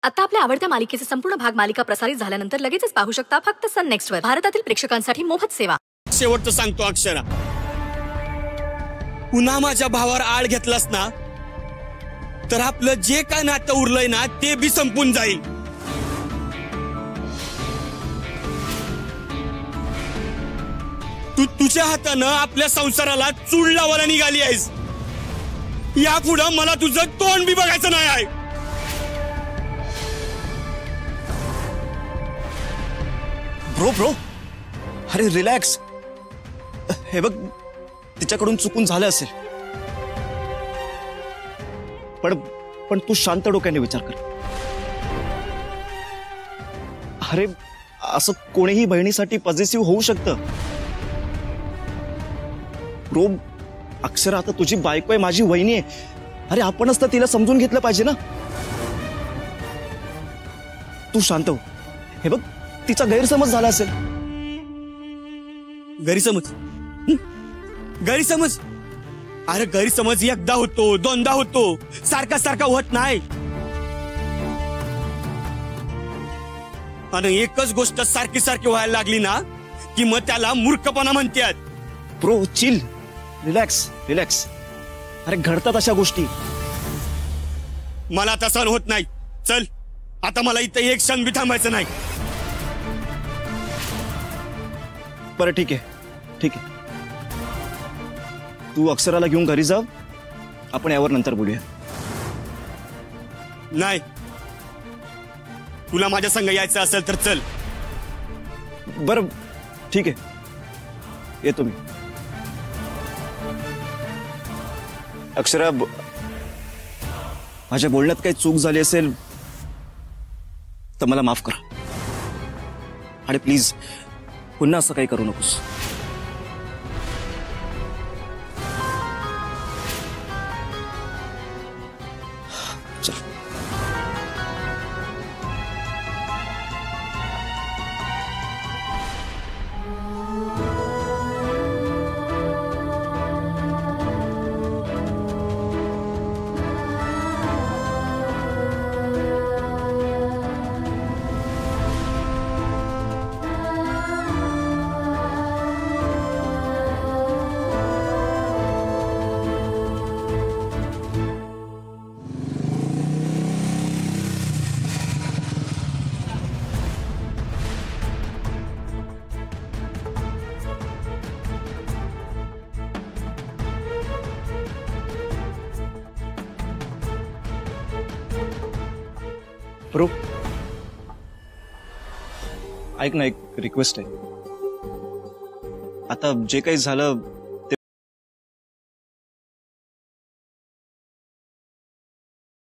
आता आपल्या आवडत्या मालिकेचे संपूर्ण भाग मालिका प्रसारित झाल्यानंतर लगेचच पाहू शकता फक्त सन नेक्स्ट वर. भारतातील प्रेक्षकांसाठी मोफत सेवा. शेवटचं सांगतो अक्षरा, पुन्हा माझ्या भावावर आळ घेतलास ना तर आपलं जे काय नातं उरलंय ना ते बी संपून जाईल. तू तुझ्या हातानं आपल्या संसाराला चूल लावायला निघाली आहेस. यापुढं मला तुझं तोंड बी बघायचं नाही आहे. ब्रो ब्रो अरे रिलॅक्स. हे बघ, तिच्याकडून चुकून झालं असेल, पण तू शांत डोक्याने विचार कर. अरे असं कोणीही बहिणीसाठी पॉझिटिव्ह होऊ शकतं. ब्रो, अक्षरा आता तुझी बायको आहे, माझी वहिनी आहे. अरे आपणच तर तिला समजून घेतलं पाहिजे ना. तू शांत हो. हे बघ, तिचा गैरसमज झाला असेल. गैरसमज? गैरसमज? अरे गैरसमज एकदा होतो, दोनदा होतो, सारखा सारखा होत नाही. आणि एकच गोष्ट सारखी सारखी व्हायला लागली ना की मग त्याला मूर्खपणा म्हणतात. Bro chill, relax relax. अरे घडतात अशा गोष्टी. मला आता सहन होत नाही. चल आता मला इथे एक क्षण बी थांबायचं नाही. बरं ठीक आहे, ठीक आहे. तू अक्षराला घेऊन घरी जा. आपण यावर नंतर बोलूया. नाही, तुला माझ्या संग यायचं असेल तर चल. बरं ठीक आहे, येतो मी. अक्षरा, माझ्या बोलण्यात काही चूक झाली असेल तर मला माफ कर. आणि प्लीज पुन्हा असं काही करू नकोस. चल. ब्रो, ऐक ना, एक रिक्वेस्ट आहे. आता जे काही झालं